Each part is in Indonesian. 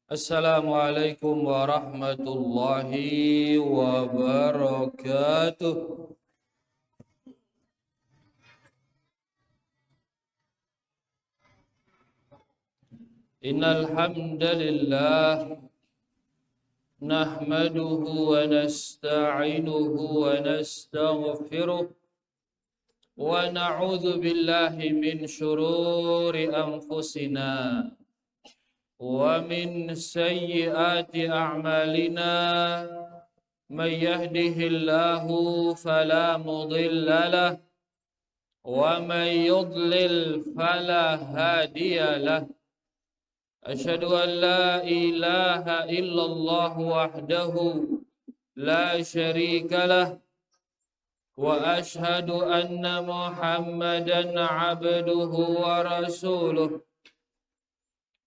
Assalamualaikum warahmatullahi wabarakatuh. Innal hamdalillah nahmaduhu wa nasta'inuhu wa nastaghfiruh wa na'udzu billahi min shururi anfusina ومن سيئات أعمالنا من يهده الله فلا مضل له ومن يضلل فلا هادي له أشهد أن لا إله إلا الله وحده لا شريك له وأشهد أن محمدا عبده ورسوله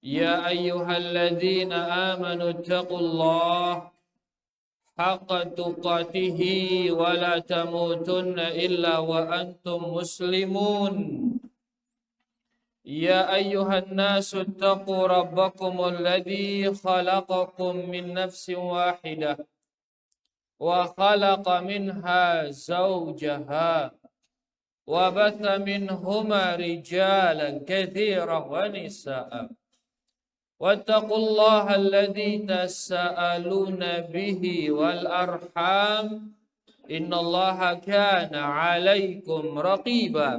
يا أيها الذين آمنوا اتقوا الله حق تقاته ولا تموتن إلا وأنتم مسلمون يا أيها الناس اتقوا ربكم الذي خلقكم من نفس واحدة وخلق منها زوجها وبث منهما رجالا كثيرا ونساء واتقوا الله الذي تساءلون به والأرحام إن الله كان عليكم رقيبا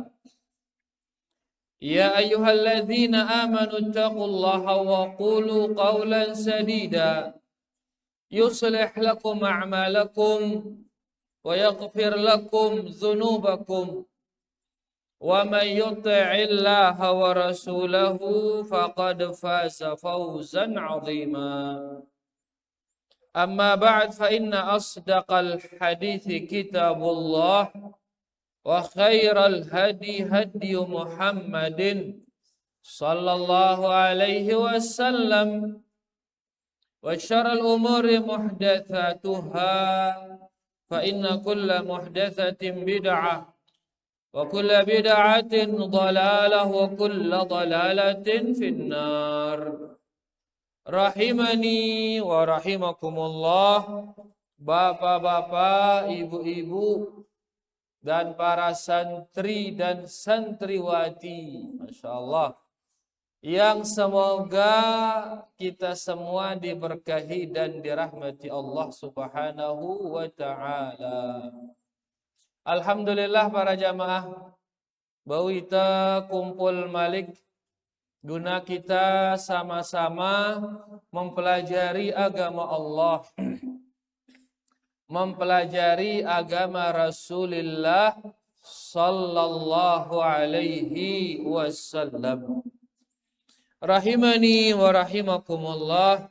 يا أيها الذين آمنوا اتقوا الله وقولوا قولا سديدا يصلح لكم أعمالكم ويغفر لكم ذنوبكم ومن يطع الله ورسوله فقد فاز فوزا عظيما أما بعد فإن أصدق الحديث كتاب الله وخير الهدي هدي محمد صلى الله عليه وسلم وشر الأمور محدثاتها فإن كل محدثة بدعة وكل بدعة ضلالة وكل ضلالة في النار rahimani wa rahimakumullah, bapak-bapak, ibu-ibu dan para santri dan santriwati, Masya Allah, yang semoga kita semua diberkahi dan dirahmati Allah subhanahu wa ta'ala. Alhamdulillah para jamaah, bahwa kita kumpul malik guna kita sama-sama mempelajari agama Allah, mempelajari agama Rasulullah sallallahu alaihi wasallam. Rahimani wa rahimakumullah.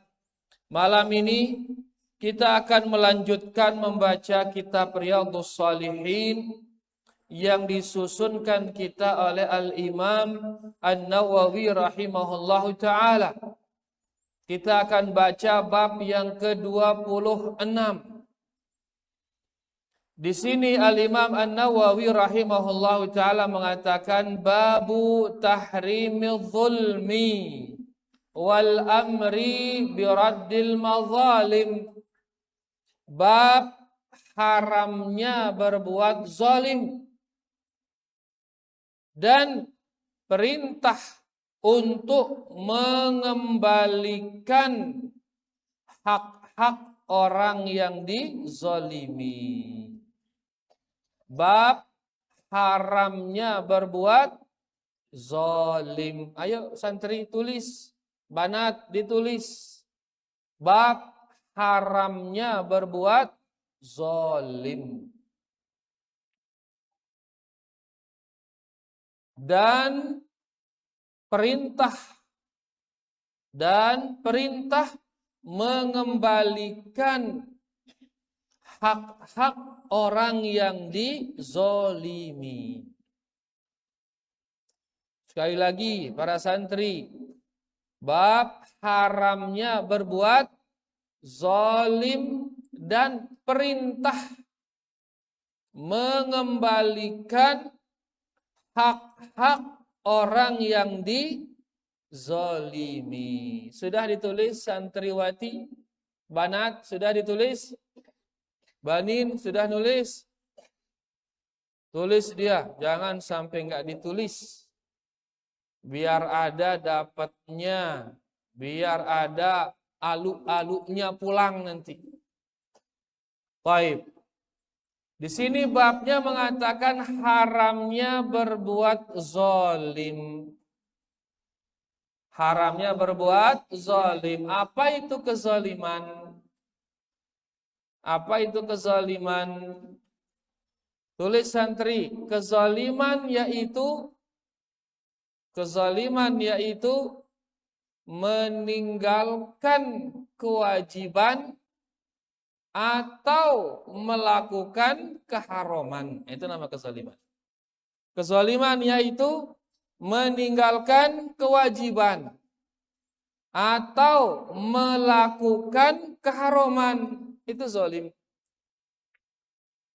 Malam ini kita akan melanjutkan membaca kitab Riyadhus Shalihin yang disusunkan kita oleh Al-Imam An-Nawawi rahimahullahu ta'ala. Kita akan baca bab yang ke-26. Di sini Al-Imam An-Nawawi rahimahullahu ta'ala mengatakan babu tahrimil zulmi wal amri biraddil mazalim. Bab haramnya berbuat zalim dan perintah untuk mengembalikan hak-hak orang yang dizalimi. Bab haramnya berbuat zalim. Ayo santri tulis, banat ditulis. Bab haramnya berbuat zalim dan perintah mengembalikan hak-hak orang yang dizalimi. Sekali lagi para santri, bab haramnya berbuat zalim dan perintah mengembalikan hak-hak orang yang zalimi. Sudah ditulis santriwati? Banat sudah ditulis? Banin sudah nulis? Tulis dia, jangan sampai nggak ditulis. Biar ada dapatnya, biar ada alu-alunya pulang nanti. Baik. Di sini babnya mengatakan haramnya berbuat zalim. Haramnya berbuat zalim. Apa itu kezaliman? Apa itu kezaliman? Tulis santri, kezaliman yaitu meninggalkan kewajiban atau melakukan keharaman. Itu nama kezaliman. Kezaliman yaitu meninggalkan kewajiban atau melakukan keharaman. Itu zalim.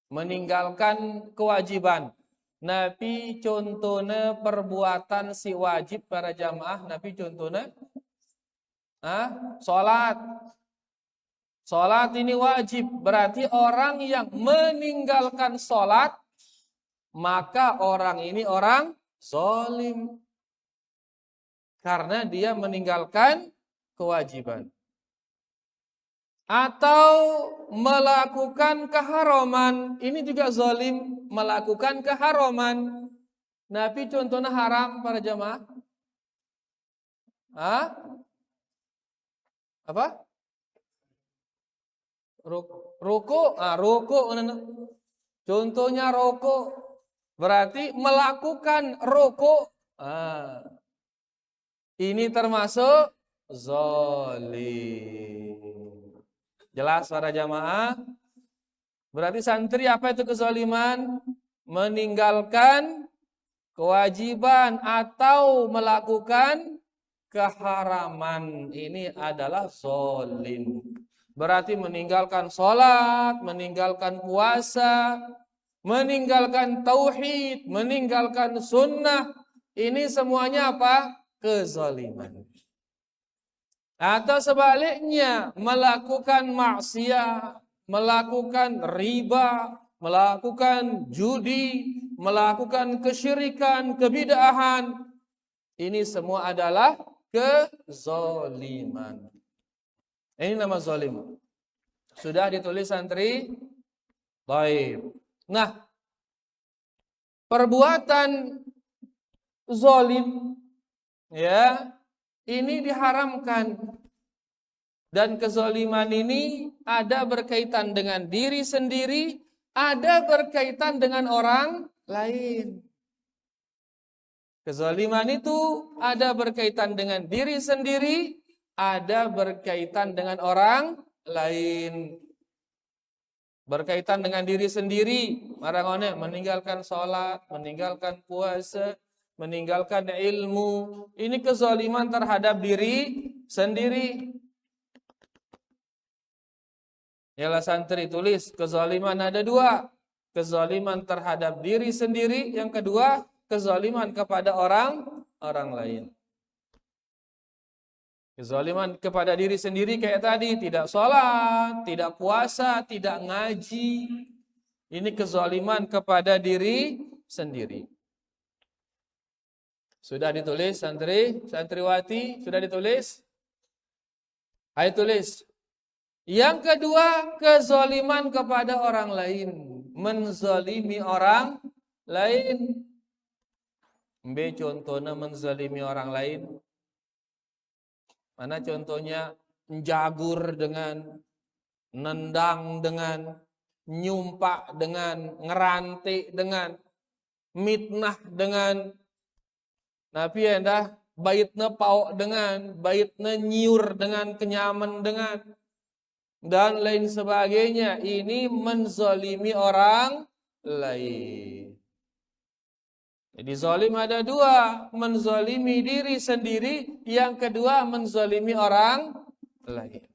Meninggalkan kewajiban. Nabi contohnya perbuatan si wajib para jamaah. Nabi contohnya sholat. Sholat ini wajib, berarti orang yang meninggalkan sholat, maka orang ini orang zalim. Karena dia meninggalkan kewajiban. Atau melakukan keharaman, ini juga zalim, melakukan keharaman. Nabi contohnya haram para jamaah. Apa? Ruku, contohnya ruku, berarti melakukan ruku. Ini termasuk zalim. Jelas para jamaah? Berarti santri apa itu kezaliman? Meninggalkan kewajiban atau melakukan keharaman. Ini adalah zalim. Berarti meninggalkan sholat, meninggalkan puasa, meninggalkan tauhid, meninggalkan sunnah. Ini semuanya apa? Kezaliman. Atau sebaliknya, melakukan maksiat, melakukan riba, melakukan judi, melakukan kesyirikan, kebid'ahan. Ini semua adalah kezaliman. Ini nama zalim. Sudah ditulis santri? Baik. Nah, perbuatan zalim ya, ini diharamkan. Dan kezaliman ini ada berkaitan dengan diri sendiri, ada berkaitan dengan orang lain. Kezaliman itu ada berkaitan dengan diri sendiri, ada berkaitan dengan orang lain. Berkaitan dengan diri sendiri, marangone meninggalkan sholat, meninggalkan puasa, meninggalkan ilmu. Ini kezaliman terhadap diri sendiri. Yalah santri tulis, kezaliman ada dua. Kezaliman terhadap diri sendiri, yang kedua kezaliman kepada orang lain. Kezaliman kepada diri sendiri kayak tadi, tidak sholat, tidak puasa, tidak ngaji. Ini kezaliman kepada diri sendiri. Sudah ditulis santriwati, sudah ditulis? Ayo tulis. Yang kedua, kezaliman kepada orang lain. Menzalimi orang lain. B contohnya menzalimi orang lain. Mana contohnya? Jagur dengan, nendang dengan, nyumpak dengan, ngerantik dengan, mitnah dengan. Nabi dah baitna pauk dengan, baitna nyiur dengan, kenyaman dengan, dan lain sebagainya. Ini menzalimi orang lain. Jadi zalim ada dua, menzalimi diri sendiri, yang kedua menzalimi orang lain.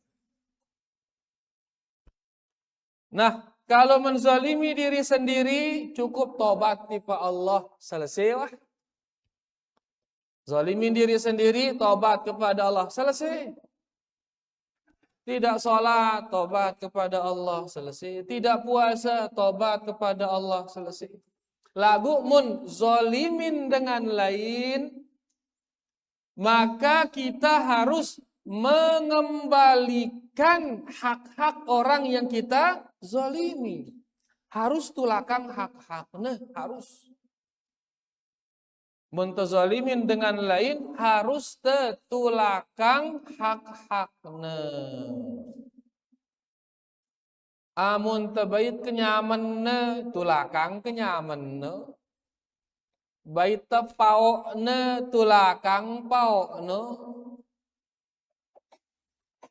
Nah, kalau menzalimi diri sendiri cukup tobat kepada Allah, selesai. Zalimin diri sendiri, tobat kepada Allah, selesai. Tidak sholat, tobat kepada Allah, selesai. Tidak puasa, tobat kepada Allah, selesai. Lagu mun zalimin dengan lain, maka kita harus mengembalikan hak-hak orang yang kita zalimi. Harus tulakan hak-haknya, harus. Muntazalimin dengan lain harus tetulakan hak-haknya. Amun tebait kenyamannya, tulakang kenyamannya. Bait paoknya, tulakang paoknya.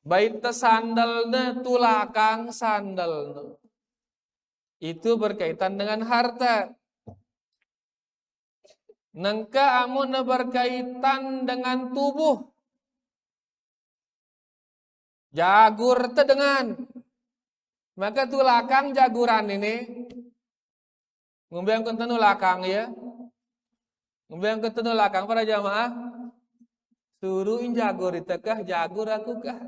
Bait sandalnya, tulakang sandalnya. Itu berkaitan dengan harta. Nangka amun berkaitan dengan tubuh. Jagur tedengan. Maka tulakang jaguran ini. Ngombeang kentenu lakang ya. Ngombeang kentenu lakang para jamaah. Suruhin jagur itu kah, jagur aku kah.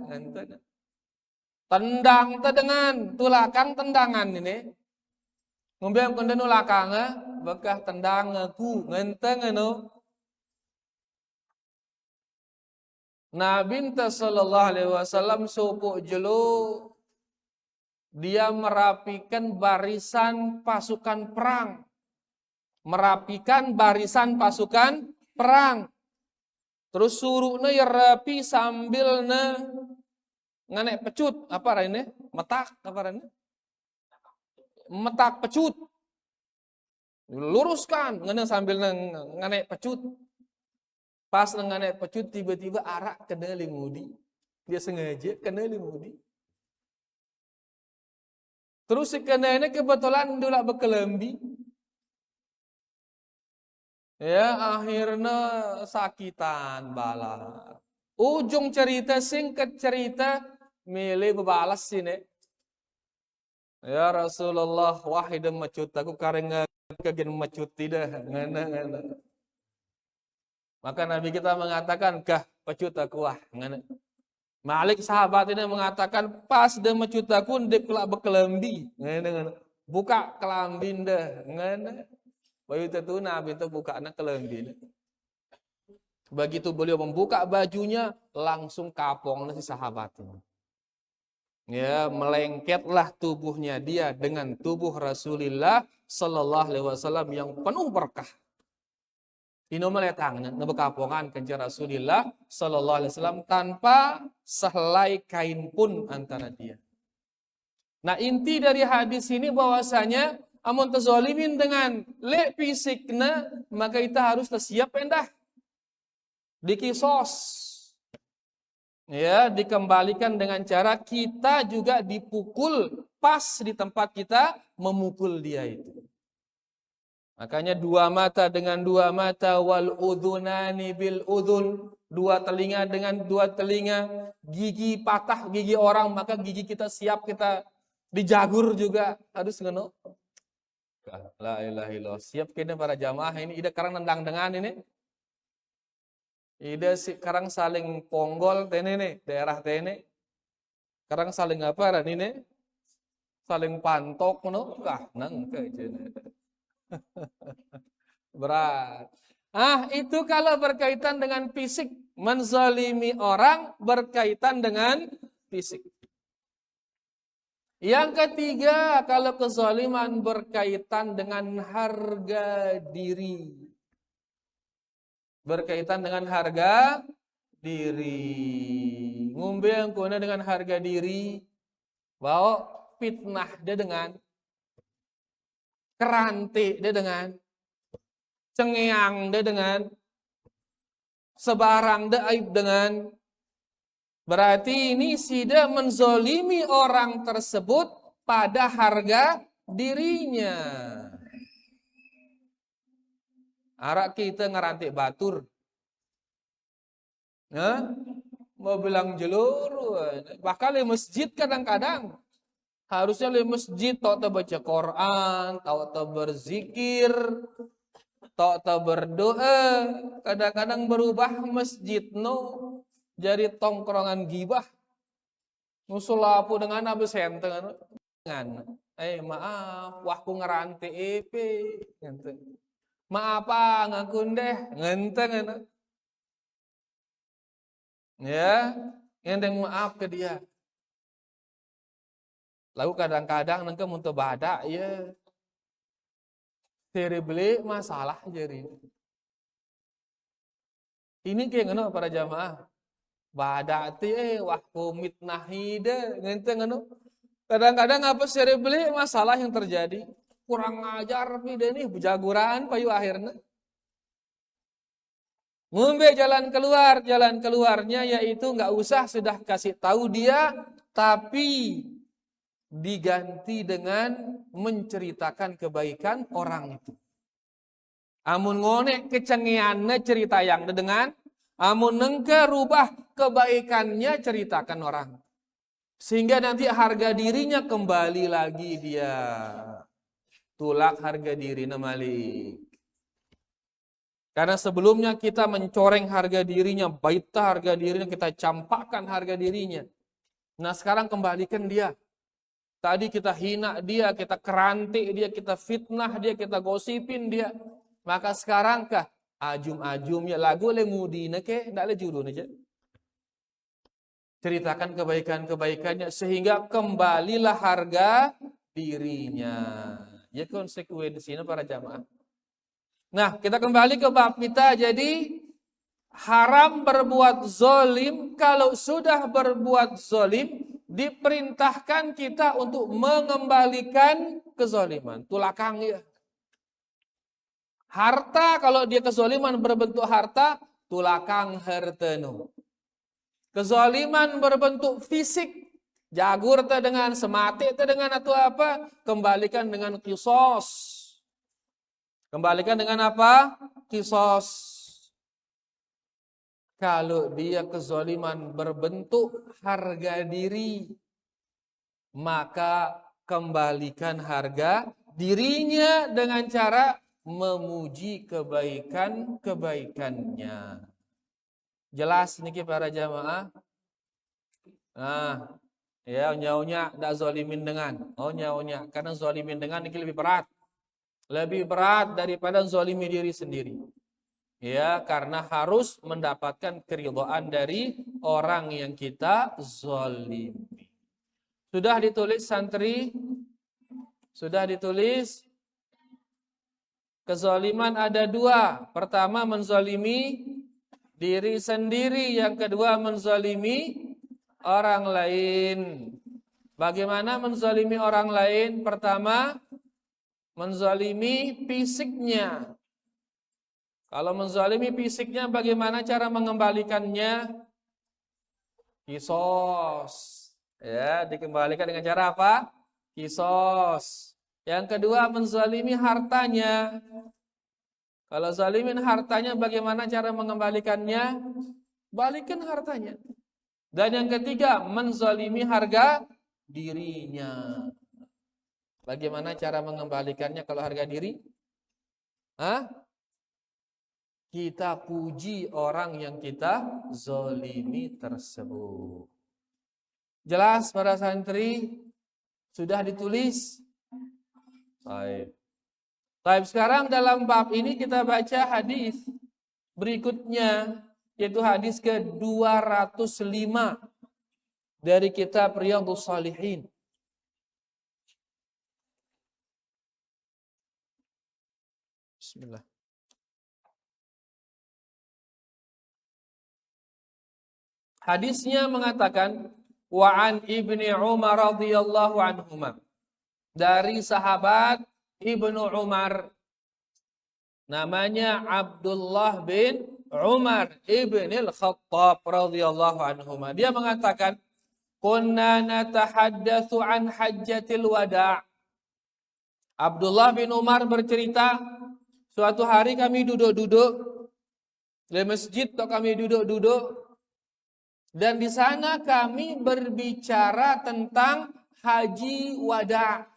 Tendang tedengan. Tulakang tendangan ini. Ngombeang kentenu lakang ya. Bekah tendang aku ngenteng anu. Nabi sallallahu alaihi wasallam suku jelu dia merapikan barisan pasukan perang. Merapikan barisan pasukan perang. Terus suruhnya ya rapi sambil nganek pecut apa ini? Metak apa ini? Metak pecut. Luruskan ngene sambil nganek pecut. Pas nganek pecut tiba-tiba arak kena limudi. Dia sengaja kena limudi. Terus si kena ini kebetulan dulu berkelembi. Ya akhirnya sakitan bala. Ujung cerita singkat cerita milih bebalas sini. Ya Rasulullah wahai mecut aku karena kegen mecut tidak ngana. Maka Nabi kita mengatakan kah pecut aku wah ngana. Malik sahabat ini mengatakan pas dia mecut aku dia kelak berkelambi ngana. Buka kelambi dah ngana. Bayu itu Nabi itu buka anak kelambi. Begitu beliau membuka bajunya langsung kapong si sahabat ini. Ya, melengketlah tubuhnya dia dengan tubuh Rasulullah sallallahu alaihi wasallam yang penuh berkah. Ino meletangna nebekapongan kanjeng Rasulullah sallallahu alaihi wasallam tanpa sehelai kain pun antara dia. Nah, inti dari hadis ini bahwasanya amun tazalimin dengan le fisikna maka kita harus siap endah dikisos. Ya, dikembalikan dengan cara kita juga dipukul pas di tempat kita memukul dia itu. Makanya dua mata dengan dua mata wal udhunani bil udhun, dua telinga dengan dua telinga, gigi patah gigi orang maka gigi kita siap kita dijagur juga harus ngono. La ilaha illallah. Siap kene para jamaah ini ida karang nendang dengan ini. Ida sekarang saling ponggol tene nih, daerah tene. Sekarang saling apa ran ini? Saling pantok no. Nang berat. Itu kalau berkaitan dengan fisik, menzalimi orang berkaitan dengan fisik. Yang ketiga, kalau kezaliman berkaitan dengan harga diri. Berkaitan dengan harga diri. Ngombe yang kuna dengan harga diri. Bahwa fitnah dia dengan keranti dia dengan cengeang dia dengan sebarang dia aib dengan. Berarti ini sudah menzolimi orang tersebut pada harga dirinya. Arak kita ngerantik batur. Mau bilang jelur. Bahkan di masjid kadang-kadang. Harusnya di masjid tahu baca Quran, tahu berzikir. tok berdoa, kadang-kadang berubah masjid no jadi tongkrongan gibah. Musulapu dengan abis henteng dengan maaf wahku ngerante epe ngenteng. Maaf ngakun deh ngenteng ya ngenteng maaf ke dia. Lalu kadang-kadang nengke untuk badak ya seri beli masalah jadi. Ini kayak ngono para jamaah. Badati wah komit nahide ngenteng anu. Kadang-kadang apa seri beli masalah yang terjadi. Kurang ajar pide nih bejaguran payu akhirnya. Ngombe jalan keluarnya yaitu nggak usah sudah kasih tahu dia, tapi diganti dengan menceritakan kebaikan orang itu. Amun ngonek kecengiannya cerita yang dengan amun nengke rubah kebaikannya ceritakan orang. Sehingga nanti harga dirinya kembali lagi dia. Tulak harga diri namalik. Karena sebelumnya kita mencoreng harga dirinya, baita harga dirinya, kita campakkan harga dirinya. Nah sekarang kembalikan dia. Tadi kita hina dia, kita kerantik dia, kita fitnah dia, kita gosipin dia. Maka sekarang kah ajum-ajum ya lagu le mudina ke ndak le judul aja. Ceritakan kebaikan-kebaikannya sehingga kembalilah harga dirinya. Ya konsekuensinya para jamaah. Nah, kita kembali ke bab kita. Jadi haram berbuat zolim. Kalau sudah berbuat zolim, diperintahkan kita untuk mengembalikan kezoliman. Tulakang ya. Harta kalau dia kezoliman berbentuk harta, tulakang hartenu. Kezoliman berbentuk fisik, jagur te dengan semati te dengan atau apa, kembalikan dengan kisos. Kembalikan dengan apa? Kisos. Kalau dia kezoliman berbentuk harga diri, maka kembalikan harga dirinya dengan cara memuji kebaikan-kebaikannya. Jelas niki para jamaah. Nah, ya nyaunya ndak zolimin dengan. Oh nyaunya karena zolimin dengan niki lebih berat. Lebih berat daripada zolimi diri sendiri. Ya, karena harus mendapatkan keridhaan dari orang yang kita zolimi. Sudah ditulis santri? Sudah ditulis? Kezoliman ada dua. Pertama menzolimi diri sendiri. Yang kedua menzolimi orang lain. Bagaimana menzolimi orang lain? Pertama, menzolimi fisiknya. Kalau menzolimi fisiknya bagaimana cara mengembalikannya? Kisos. Ya, dikembalikan dengan cara apa? Kisos. Yang kedua menzalimi hartanya. Kalau zalimin hartanya bagaimana cara mengembalikannya? Balikan hartanya. Dan yang ketiga menzalimi harga dirinya. Bagaimana cara mengembalikannya kalau harga diri? Hah? Kita puji orang yang kita zalimi tersebut. Jelas para santri? Sudah ditulis? Baik. Baik, sekarang dalam bab ini kita baca hadis berikutnya, yaitu hadis ke-205 dari kitab Riyadhus Shalihin. Bismillah. Hadisnya mengatakan wa an Ibni Umar radhiyallahu anhuma, dari sahabat Ibnu Umar, namanya Abdullah bin Umar ibn al-Khattab radhiyallahu anhuma. Dia mengatakan, kunna natahaddatsu an hajjatil wada'. Abdullah bin Umar bercerita, suatu hari kami duduk-duduk di masjid, atau kami duduk-duduk, dan di sana kami berbicara tentang haji wada'.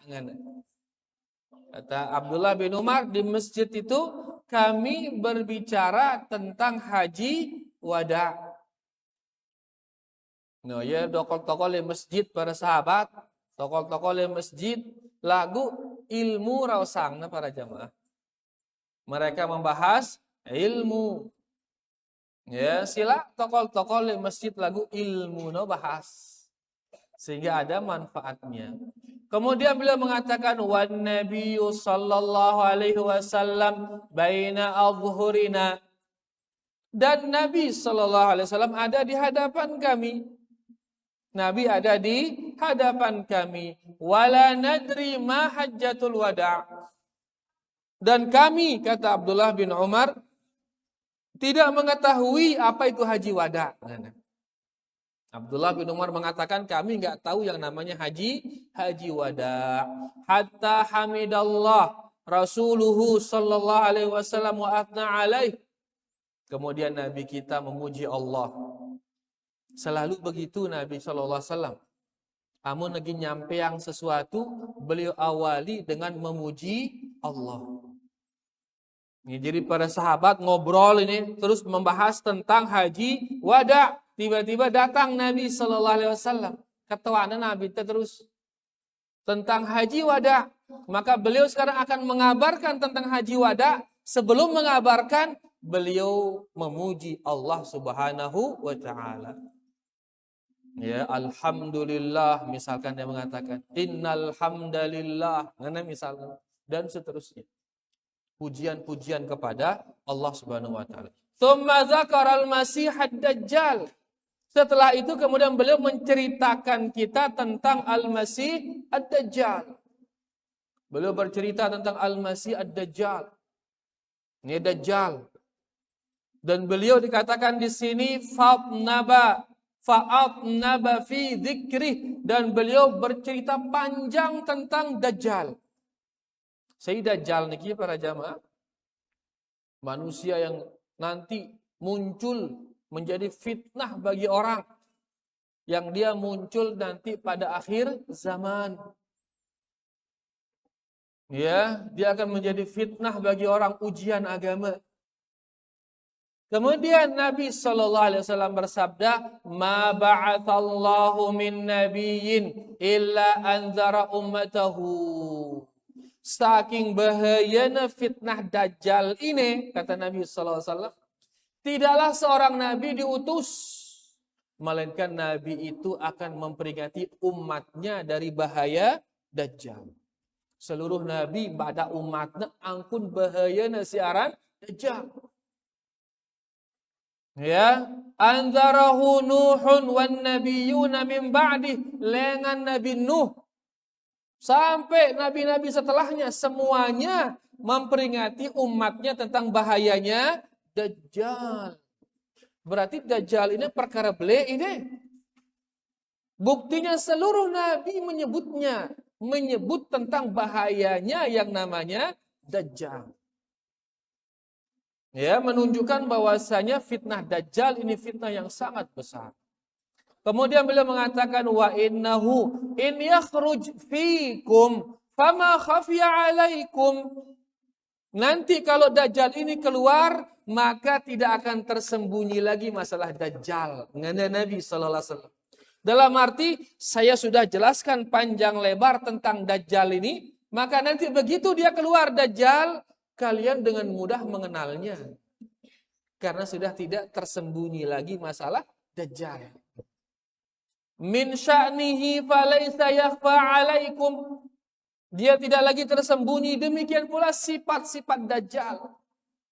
Kata Abdullah bin Umar, di masjid itu kami berbicara tentang haji wada. Nah, ya tokoh-tokoh di masjid para sahabat, tokoh-tokoh di masjid lagu ilmu rausangna para jamaah. Mereka membahas ilmu. Ya, sila tokoh-tokoh di masjid lagu ilmu no bahas. Sehingga ada manfaatnya. Kemudian beliau mengatakan wan nabiyyu sallallahu alaihi wasallam baina adhhurina. Dan Nabi sallallahu alaihi wasallam ada di hadapan kami. Nabi ada di hadapan kami. Wala nadri ma hajjatul wada'. Dan kami, kata Abdullah bin Umar, tidak mengetahui apa itu haji wada. Abdullah bin Umar mengatakan kami nggak tahu yang namanya haji wada. Hatta hamidallah Rasuluhu sallallahu alaihi wasallam wa athna alaih. Kemudian Nabi kita memuji Allah. Selalu begitu Nabi sallallahu alaihi wasallam. Amun lagi nyampe yang sesuatu, beliau awali dengan memuji Allah. Ini jadi para sahabat ngobrol ini terus membahas tentang haji wada. Tiba-tiba datang Nabi sallallahu alaihi wasallam. Ketuaan Nabi terus tentang haji wada. Maka beliau sekarang akan mengabarkan tentang haji wada. Sebelum mengabarkan, beliau memuji Allah Subhanahu wa taala. Ya, alhamdulillah misalkan dia mengatakan innal hamdalillah, misalkan dan seterusnya. Pujian-pujian kepada Allah Subhanahu wa taala. Tsumma dzakara al-masih ad-dajjal. Setelah itu kemudian beliau menceritakan kita tentang al-masih ad-dajjal. Beliau bercerita tentang al-masih ad-dajjal. Ini dajjal. Dan beliau dikatakan di sini fa'naba fi dzikrih, dan beliau bercerita panjang tentang dajjal. Dajjal niki para jamaah, manusia yang nanti muncul menjadi fitnah bagi orang, yang dia muncul nanti pada akhir zaman. Ya, dia akan menjadi fitnah bagi orang, ujian agama. Kemudian Nabi sallallahu alaihi wasallam bersabda, "Ma ba'atsallahu min nabiyyin illa anzara ummatahu." Saking bahayanya fitnah dajjal ini, kata Nabi sallallahu alaihi wasallam, tidaklah seorang nabi diutus melainkan nabi itu akan memperingati umatnya dari bahaya dajjal. Seluruh nabi pada umatnya angkun bahayana siaran dajjal. Ya, anzarahu Nuhun wan nabiyyuna min ba'di, lengan Nabi Nuh sampai nabi-nabi setelahnya semuanya memperingati umatnya tentang bahayanya dajjal. Berarti dajjal ini perkara bele ini. Buktinya seluruh nabi menyebut tentang bahayanya yang namanya dajjal. Ya, menunjukkan bahwasanya fitnah dajjal ini fitnah yang sangat besar. Kemudian beliau mengatakan wa innahu in yakhruj fikum fama khafiya alaikum. Nanti kalau dajjal ini keluar, maka tidak akan tersembunyi lagi masalah dajjal. Mengenai Nabi sallallahu alaihi wasallam. Dalam arti saya sudah jelaskan panjang lebar tentang dajjal ini, maka nanti begitu dia keluar dajjal, kalian dengan mudah mengenalnya. Karena sudah tidak tersembunyi lagi masalah dajjal. Min sya'nihi falaysa yakhfa 'alaikum. Dia tidak lagi tersembunyi, demikian pula sifat-sifat dajjal.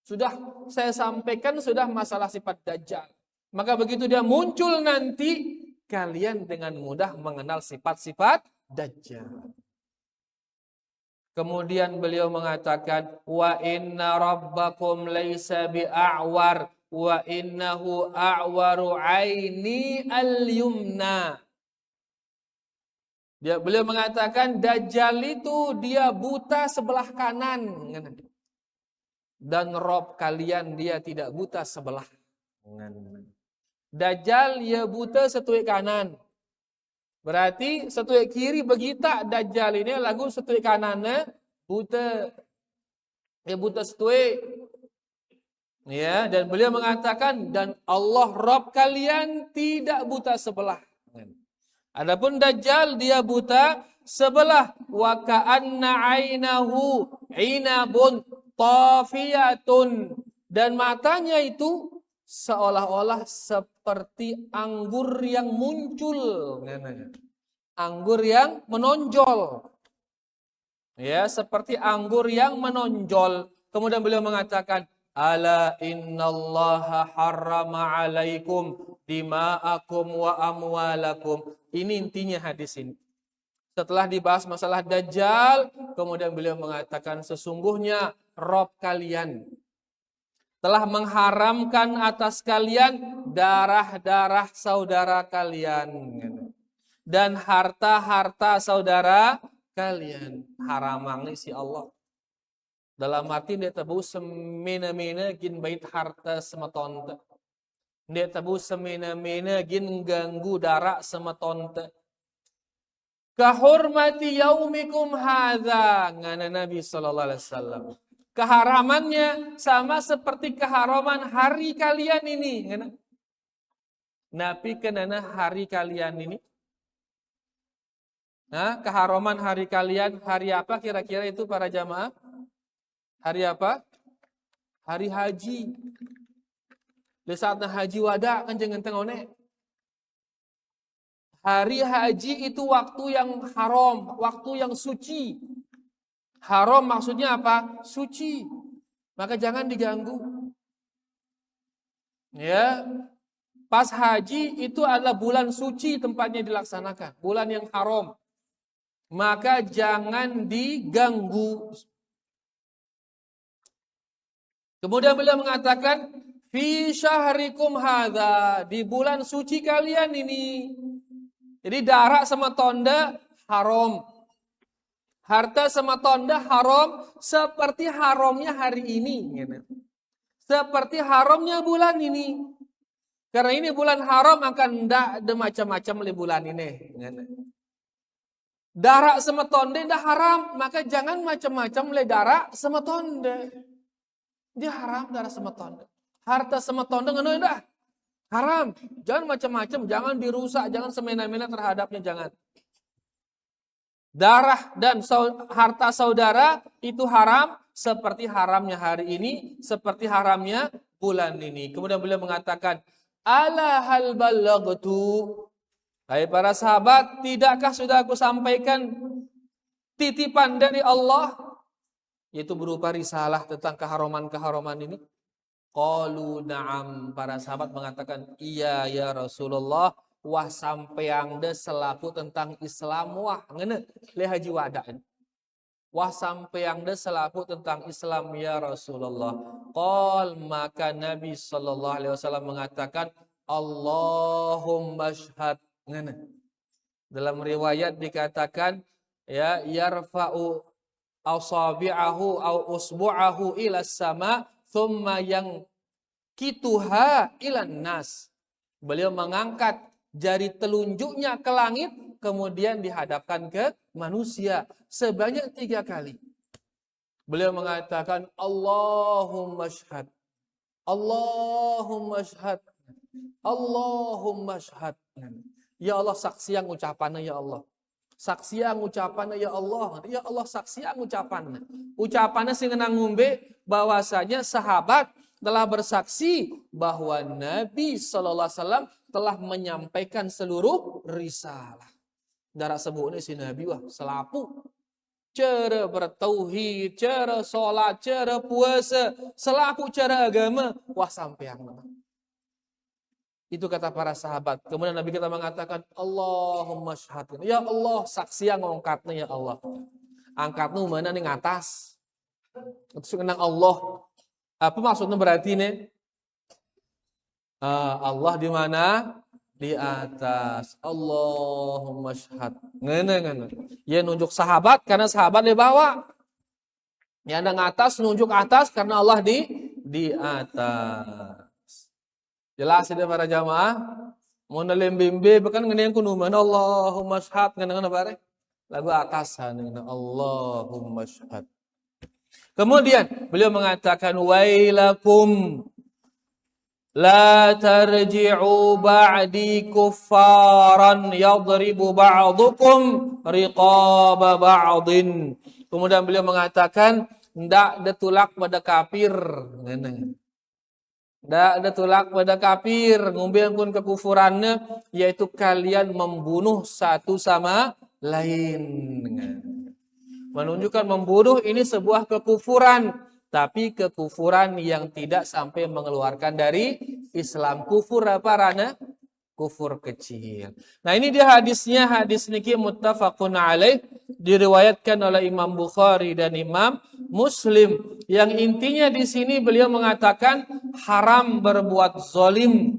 Sudah saya sampaikan sudah masalah sifat dajjal. Maka begitu dia muncul nanti, kalian dengan mudah mengenal sifat-sifat dajjal. Kemudian beliau mengatakan wa inna rabbakum laisa bi'a'war wa innahu a'waru aini al-yumna. Beliau mengatakan dajjal itu dia buta sebelah kanan. Dan Rob kalian dia tidak buta sebelah kanan. Dajjal dia buta setuik kanan. Berarti setuik kiri begita dajjal ini lagu setuik kanannya buta. Dia buta setuik. Ya, dan beliau mengatakan dan Allah Rabb kalian tidak buta sebelah. Adapun Dajjal dia buta sebelah, wa ka'anna 'ainahu 'inabun tafiyatun, dan matanya itu seolah-olah seperti anggur yang muncul, anggur yang menonjol. Ya, seperti anggur yang menonjol. Kemudian beliau mengatakan, ala innallaha harrama alaikum dima'akum wa amwalakum. Ini intinya hadis ini. Setelah dibahas masalah Dajjal, kemudian beliau mengatakan sesungguhnya Rob kalian telah mengharamkan atas kalian darah-darah saudara kalian dan harta-harta saudara kalian. Haramang si Allah. Dalam arti dia tabu semena-mena gin bait harta sematonte. Dia tabu semena-mena gin ganggu darah sematonte. Kahormati yaumikum hadza, ngana Nabi sallallahu alaihi wasallam. Keharamannya sama seperti keharaman hari kalian ini, ngana. Nabi kenana hari kalian ini. Nah, keharaman hari kalian, hari apa kira-kira itu para jamaah? Hari apa? Hari haji. Di saatnya haji wada kan jangan tengone. Hari haji itu waktu yang haram, waktu yang suci. Haram maksudnya apa? Suci. Maka jangan diganggu. Ya. Pas haji itu adalah bulan suci tempatnya dilaksanakan, bulan yang haram. Maka jangan diganggu. Kemudian beliau mengatakan, fi syahrikum hadza, di bulan suci kalian ini. Jadi darah sama tonda haram. Harta sama tonda haram seperti haramnya hari ini. Seperti haramnya bulan ini. Karena ini bulan haram akan tidak ada macam-macam di bulan ini. Darah sama tonda dah haram, maka jangan macam-macam le darah sama tonda. Dia haram darah sama tonda. Harta sama tonda ngono dah. Haram. Jangan macam-macam, jangan dirusak, jangan semena-mena terhadapnya, jangan. Darah dan harta saudara itu haram seperti haramnya hari ini, seperti haramnya bulan ini. Kemudian beliau mengatakan, ala hal ballagtu. Hai para sahabat, tidakkah sudah aku sampaikan titipan dari Allah? Yaitu berupa risalah tentang keharaman-keharaman ini. Qalu na'am. Para sahabat mengatakan, iya ya Rasulullah. Wah sampeang de selaku tentang Islam. Wah ngene le haji wadaan. Wah sampeang de selaku tentang Islam ya Rasulullah. Qal, maka Nabi sallallahu alaihi wasallam mengatakan, Allahumma syhad. Ngene. Dalam riwayat dikatakan ya yarfa'u asabi'ahu au usbu'ahu ila sama thumma yang kituha ilan nas. Beliau mengangkat jari telunjuknya ke langit, kemudian dihadapkan ke manusia sebanyak 3 kali. Beliau mengatakan Allahumma syhad, Allahumma syhad, Allahumma syhad. Ya Allah saksi yang ucapannya ya Allah. Saksi yang ucapannya ya Allah. Ya Allah saksi yang ucapannya. Ucapannya sing ngenang ngombe bahwasanya sahabat telah bersaksi bahwa Nabi sallallahu alaihi wasallam telah menyampaikan seluruh risalah. Darah sebutnya si Nabi wah selapu. Cara bertauhid, cara salat, cara puasa, selapu cara agama wah sampean. Itu kata para sahabat. Kemudian Nabi kita mengatakan, Allahumma syhad. Ya Allah, saksi yang ngangkatnya ya Allah. Angkatnya mana nih atas. Itu kenang Allah. Apa maksudnya berarti nih? Allah di mana? Di atas. Allahumma syhad. Ngene. Ya nunjuk sahabat karena sahabat di bawah. Yang ada atas nunjuk atas karena Allah di atas. Jelas ini para jamaah. Mau nalim bimbe bahkan ngene yang kuno mana Allahumma syhad ngene bare. Lagu atasan ngene Allahumma syhad. Kemudian beliau mengatakan wailakum La tarji'u ba'di kuffaran yadribu ba'dukum riqaba ba'din. Kemudian beliau mengatakan, ndak ada tulak pada kafir. Ndak ada tulak pada kafir. Ngumbil pun kekufurannya, yaitu kalian membunuh satu sama lain. Menunjukkan membunuh ini sebuah kekufuran. Tapi kekufuran yang tidak sampai mengeluarkan dari Islam. Kufur apa Rana? Kufur kecil. Nah ini dia hadisnya. Hadis niki muttafaqun alaih. Diriwayatkan oleh Imam Bukhari dan Imam Muslim. Yang intinya di sini beliau mengatakan haram berbuat zalim.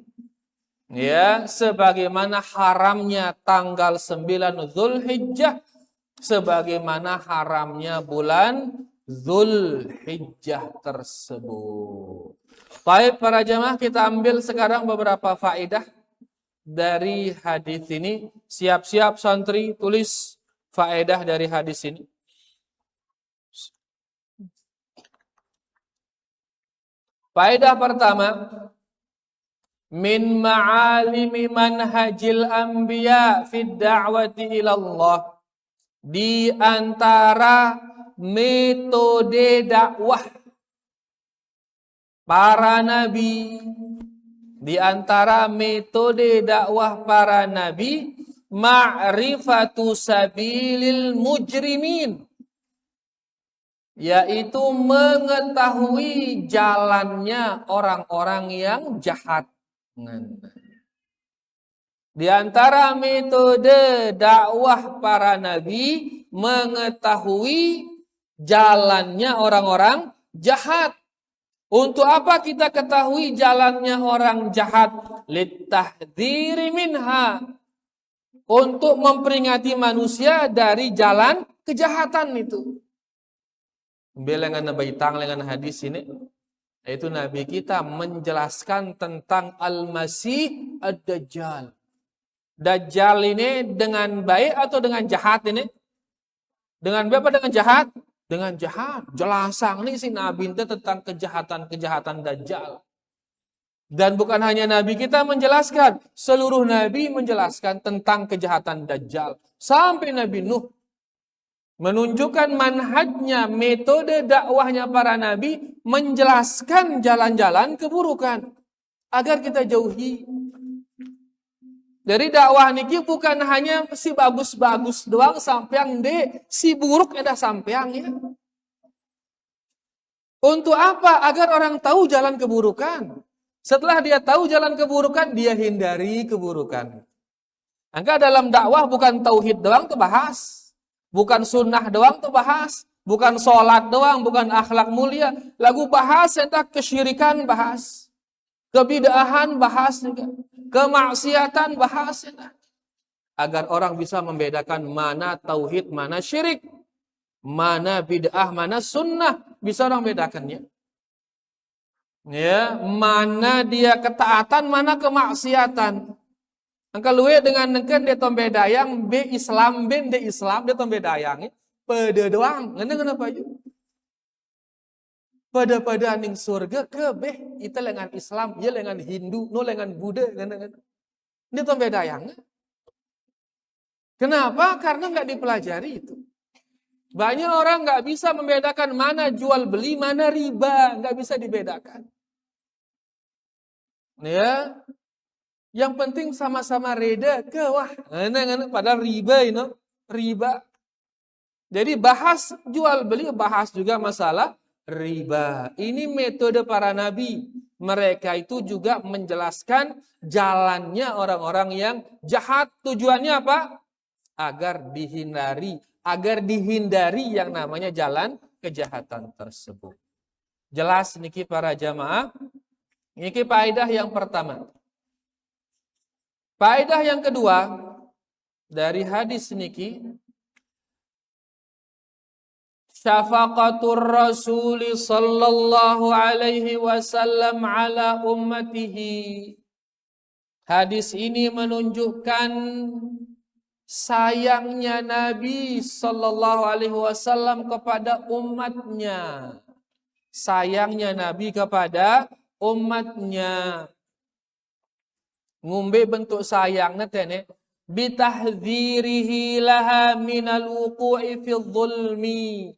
Ya, sebagaimana haramnya tanggal 9 Zulhijjah. Sebagaimana haramnya bulan Zulhijjah tersebut. Baik para jamaah, kita ambil sekarang beberapa faedah dari hadis ini. Siap-siap santri tulis faedah dari hadis ini. Faedah pertama, min ma'alimi manhajil anbiya fid da'wati ilallah. Di antara metode dakwah para nabi, di antara metode dakwah para nabi, ma'rifatu sabilil mujrimin, yaitu mengetahui jalannya orang-orang yang jahat. Di antara metode dakwah para nabi, mengetahui jalannya orang-orang jahat. Untuk apa kita ketahui jalannya orang jahat? Littahdhiri minha. Untuk memperingati manusia dari jalan kejahatan itu. Belengan baitang dengan hadis ini, yaitu Nabi kita menjelaskan tentang Al-Masih Ad-Dajjal. Dajjal ini dengan baik atau dengan jahat ini? Dengan baik apa dengan jahat? Dengan jahat. Jelasang nih si Nabi itu tentang kejahatan-kejahatan Dajjal. Dan bukan hanya Nabi kita menjelaskan, seluruh Nabi menjelaskan tentang kejahatan Dajjal. Sampai Nabi Nuh menunjukkan manhajnya, metode dakwahnya para Nabi, menjelaskan jalan-jalan keburukan agar kita jauhi. Dari dakwah niki bukan hanya si bagus-bagus doang sampeang de, si buruk ada sampeang ya. Untuk apa? Agar orang tahu jalan keburukan. Setelah dia tahu jalan keburukan, dia hindari keburukan. Maka dalam dakwah bukan tauhid doang tuh bahas. Bukan sunnah doang tuh bahas. Bukan sholat doang, bukan akhlak mulia. Lagu bahas tentang kesyirikan bahas. Kebid'ahan bahas juga. Kemaksiatan bahas. Agar orang bisa membedakan mana tauhid, mana syirik. Mana bid'ah, mana sunnah. Bisa orang bedakannya. Ya, mana dia ketaatan, mana kemaksiatan. Angka luwe dengan nengken dia tombe dayang, be Islam, ben de Islam, dia tombe dayang. Pada doang. Ngene kenapa yuk? Pada ning surga ke beh itu lengan Islam, ya lengan Hindu, no lengan Buddha, ini tuh beda yang. Kenapa? Karena nggak dipelajari itu. Banyak orang nggak bisa membedakan mana jual beli, mana riba, nggak bisa dibedakan. Ya, yang penting sama-sama reda ke wah, padahal riba ini riba. Jadi bahas jual beli, bahas juga masalah riba. Ini metode para nabi. Mereka itu juga menjelaskan jalannya orang-orang yang jahat. Tujuannya apa? Agar dihindari yang namanya jalan kejahatan tersebut. Jelas niki para jamaah. Niki faedah yang pertama. Faedah yang kedua dari hadis niki, syafaqatur Rasul sallallahu alaihi wasallam ala ummatihi. Hadis ini menunjukkan sayangnya Nabi sallallahu alaihi wasallam kepada umatnya. Sayangnya Nabi kepada umatnya. Ngumbe bentuk sayangnya tene bitahdhirihi laha minal wuqu'i fi dhulmi.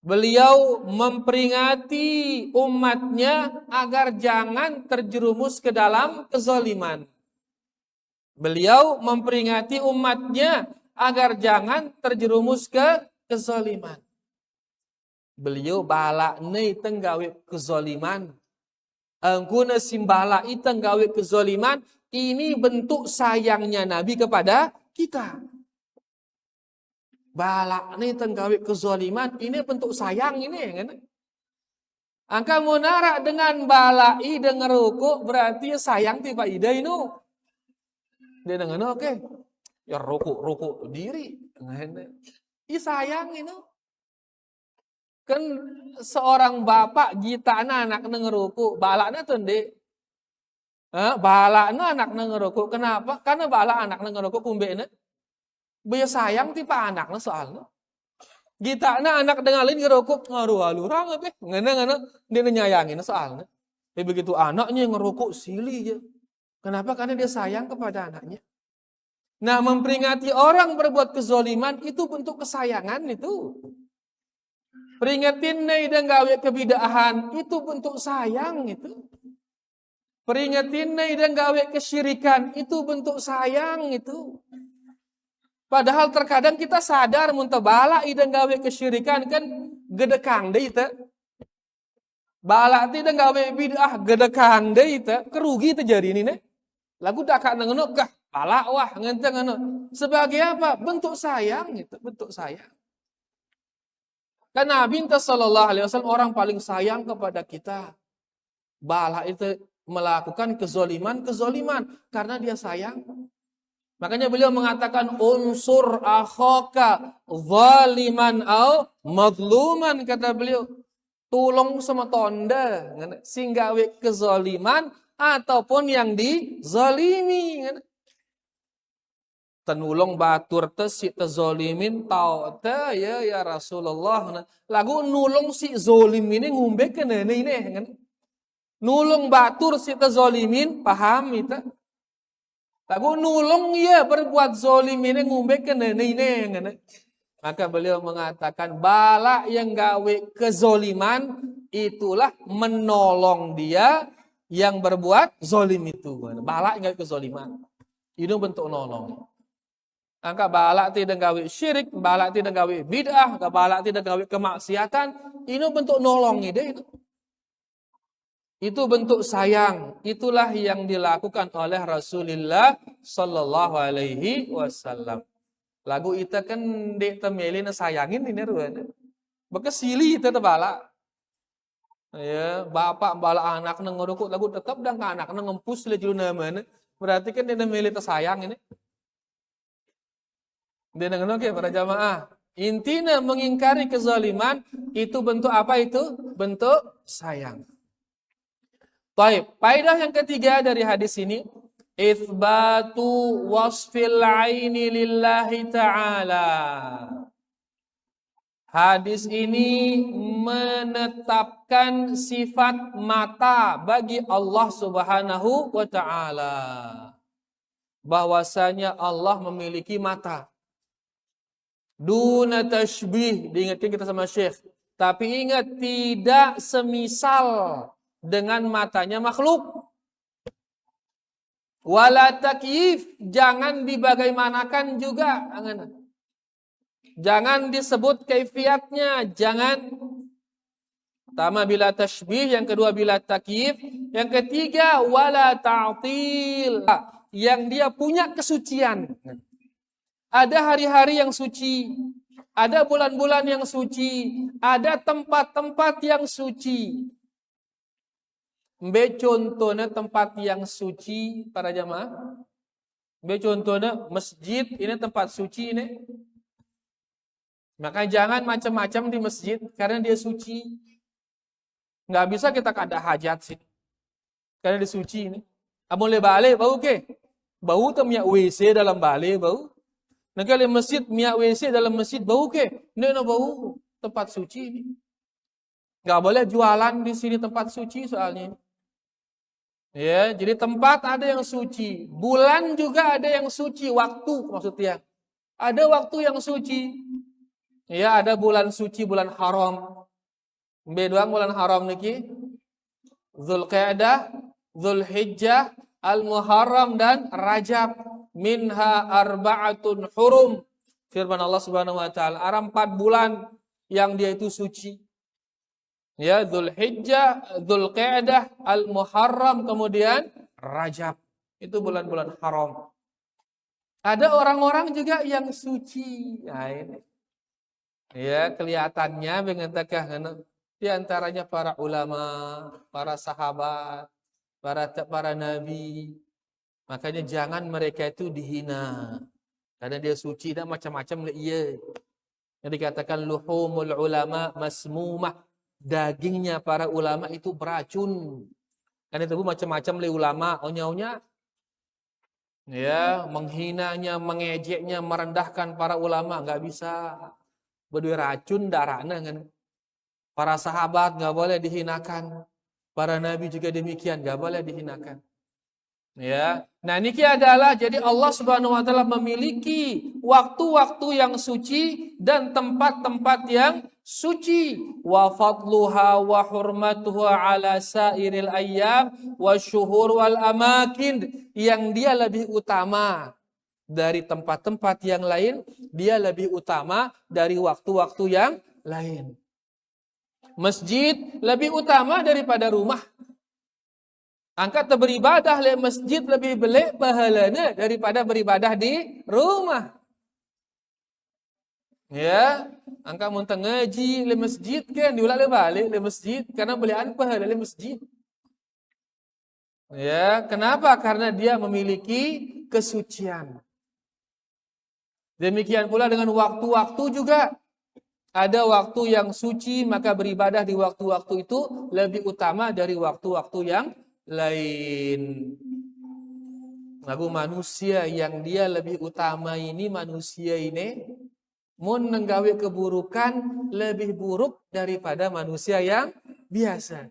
Beliau memperingati umatnya agar jangan terjerumus ke dalam kezaliman. Beliau memperingati umatnya agar jangan terjerumus ke kezaliman. Beliau balak nei tenggawe kezaliman. Guna simbala iteng gawe kezaliman, ini bentuk sayangnya Nabi kepada kita. Balak nih tenggawe kezaliman, ini bentuk sayang ini kan. Angka munarak dengan balai dengan rukuk berarti sayang tiba ida ini. Dia dengan oke. Ya rukuk diri. Ini sayang ini. Kan seorang bapak gita anak ngeruku, balaknya tunde. Balaknya anak ngeruku. Kenapa? Karena balak anak ngeruku kumbene. Biar sayang tipe anaknya soalnya. Gita anak dengalin ngeruku ngaru-alurang apa? Ngena dia nyayangin soalnya. Begitu anaknya ngeruku silih ya. Kenapa? Karena dia sayang kepada anaknya. Nah, memperingati orang berbuat kezoliman itu bentuk kesayangan itu. Peringatin nih dan gawe kebidahan itu bentuk sayang itu. Peringatin nih dan gawe kesyirikan itu bentuk sayang itu. Padahal terkadang kita sadar muntah dan gawe kesyirikan kan gedekang deh itu. Balak tidak gawe bidah gedekang deh itu kerugi terjadi ini nih. Lagu dak nengenok kah balak wah ngenteng sebagai apa? Bentuk sayang itu, bentuk sayang. Karena Nabi sallallahu alaihi wasallam orang paling sayang kepada kita. Bala itu melakukan kezoliman karena dia sayang. Makanya beliau mengatakan unsur akhaka zaliman au madluman, kata beliau. Tolong sama tonda sehingga kezoliman ataupun yang dizalimi. Tenulung batur si tezolimin tau ya Rasulullah. Lagu nulung si zolim ini ngumbe ke ini kan. Nulung batur si tezolimin paham itu. Lagu nulung ya berbuat zolim ini ngumbe ke ini kan. Maka beliau mengatakan bala yang gawe kezoliman itulah menolong dia yang berbuat zolim itu. Bala yang gawe kezoliman. Itu bentuk nolong. Angka balak tidak gawe syirik, balak tidak gawe bid'ah, balak tidak gawe kemaksiatan, ini bentuk nolong ide itu. Itu bentuk sayang. Itulah yang dilakukan oleh Rasulullah sallallahu alaihi wasallam. Lagu itu kan dek temelin sayangin ini ruan. Bekesili itu balak. Ya, bapak balak anak nengurukut lagu tetap dan anak ngempus le juna mana. Berarti kan dia temelin sayang ini. Dia dengan oke para jamaah. Intinya mengingkari kezaliman itu bentuk apa itu? Bentuk sayang. Baik, faedah yang ketiga dari hadis ini, itsbatu wasfil aini lillahi ta'ala. Hadis ini menetapkan sifat mata bagi Allah Subhanahu wa ta'ala. Bahwasanya Allah memiliki mata. Duna tashbih, diingatkan kita sama Syekh. Tapi ingat, tidak semisal dengan matanya makhluk. Wala takyif, jangan dibagaimanakan juga. Jangan disebut kaifiatnya, jangan. Pertama bila tashbih, yang kedua bila takyif, yang ketiga wala ta'til, yang dia punya kesucian. Ada hari-hari yang suci, ada bulan-bulan yang suci, ada tempat-tempat yang suci. Mbe contohnya tempat yang suci para jamaah. Mbe contohnya masjid, ini tempat suci ini. Maka jangan macam-macam di masjid karena dia suci. Nggak bisa kita kada hajat sih. Karena dia suci ini. Amole balik bau ke? Bau tu minyak WC dalam balik bau. Nah kalau masjid minyak WC dalam masjid bau ke? Ini bau tempat suci ini. Nggak boleh jualan di sini tempat suci soalnya. Ya, jadi tempat ada yang suci, bulan juga ada yang suci, waktu maksudnya. Ada waktu yang suci. Ya, ada bulan suci, bulan haram. Bedoang bulan haram niki Zulqa'dah, Zulhijjah, Al-Muharram dan Rajab. Minha arba'atun hurum. Firman Allah Subhanahu wa taala, ada 4 bulan yang dia itu suci. Ya, Zulhijjah, Zulqa'dah, Al-Muharram, kemudian Rajab. Itu bulan-bulan haram. Ada orang-orang juga yang suci. Nah, ini. Ya, kelihatannya mengatakan di antaranya para ulama, para sahabat, para nabi. Makanya jangan mereka itu dihina. Karena dia suci dan macam-macam iya. Yang dikatakan luhumul ulama masmumah. Dagingnya para ulama itu beracun. Kan itu macam-macam le ulama, onya-onya ya, menghinanya, mengejeknya, merendahkan para ulama nggak bisa. Berdua racun darahnya kan. Para sahabat nggak boleh dihinakan. Para nabi juga demikian, nggak boleh dihinakan. Ya, nah ini adalah jadi Allah Subhanahu Wa Taala memiliki waktu-waktu yang suci dan tempat-tempat yang suci. Wa fadluha wa hurmatuha ala sairil ayyam wa syuhur wal amakin, yang dia lebih utama dari tempat-tempat yang lain, dia lebih utama dari waktu-waktu yang lain. Masjid lebih utama daripada rumah. Angkat beribadah di masjid lebih belik pahalanya daripada beribadah di rumah. Ya, angkat mun ngaji di masjid kan diulang balik di masjid karena belian pahala di masjid. Ya, kenapa? Karena dia memiliki kesucian. Demikian pula dengan waktu-waktu juga. Ada waktu yang suci, maka beribadah di waktu-waktu itu lebih utama dari waktu-waktu yang lain. Lagu manusia yang dia lebih utama ini, manusia ini mun menggawe keburukan lebih buruk daripada manusia yang biasa.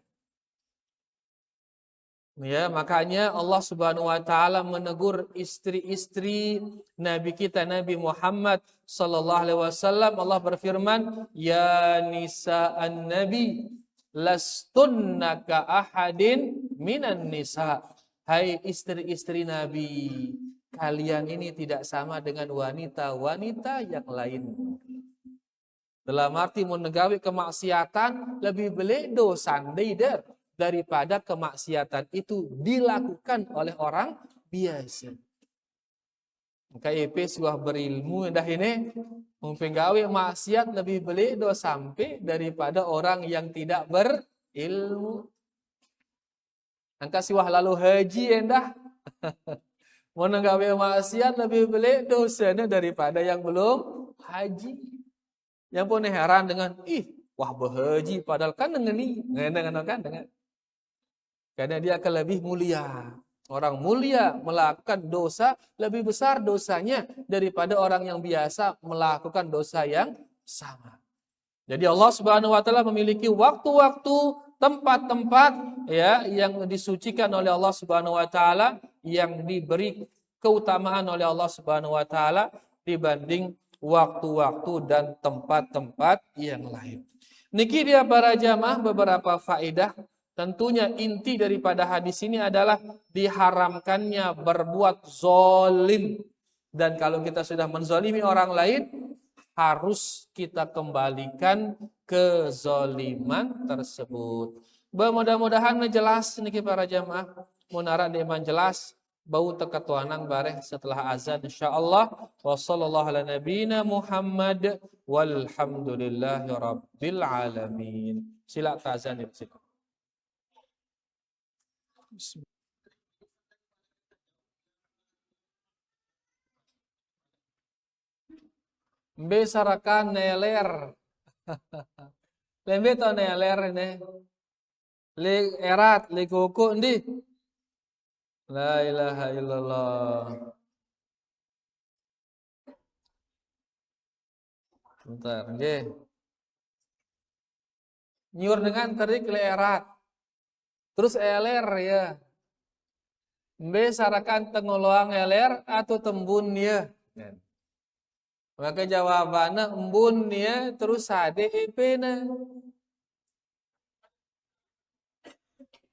Ya, makanya Allah Subhanahu wa taala menegur istri-istri Nabi kita Nabi Muhammad sallallahu alaihi wasallam. Allah berfirman, "Ya nisa'an nabi, lastunna ka ahadin minan nisa." Hai istri-istri Nabi, kalian ini tidak sama dengan wanita-wanita yang lain. Dalam arti menegawi kemaksiatan lebih belik dosa daripada kemaksiatan itu dilakukan oleh orang biasa. Maka EP sudah berilmu dah ini mempenggawi maksiat lebih belik dosa sampai daripada orang yang tidak berilmu. Angka siwah lalu haji endah. Mau nenggawe maksiat lebih belik dosanya daripada yang belum haji. Yang pun heran dengan wah berhaji padahal kan dengan ini, dengan karena dia akan lebih mulia. Orang mulia melakukan dosa lebih besar dosanya daripada orang yang biasa melakukan dosa yang sama. Jadi Allah Subhanahu wa taala memiliki waktu-waktu, tempat-tempat ya yang disucikan oleh Allah Subhanahu wa taala, yang diberi keutamaan oleh Allah Subhanahu wa taala dibanding waktu-waktu dan tempat-tempat yang lain. Niki dia para jamaah beberapa faedah. Tentunya inti daripada hadis ini adalah diharamkannya berbuat zolim. Dan kalau kita sudah menzolimi orang lain, harus kita kembalikan kezoliman tersebut. Mudah-mudahan jelas niki para jamaah, munara deman jelas bau teka tuanang bareh setelah azan insyaallah. Wa sallallahu ala nabiyina Muhammad walhamdulillahi rabbil alamin. Sila azan itu. Mbe sarakan neler. Lembe to neler ini. Le erat, le koko ndi. La ilaha illallah. Bentar, nggih. Nyur dengan terik le erat. Terus eler ya. Mbe sarakan tengoloang eler atau tembun ya. Maka jawabannya embun ya terus sade epena.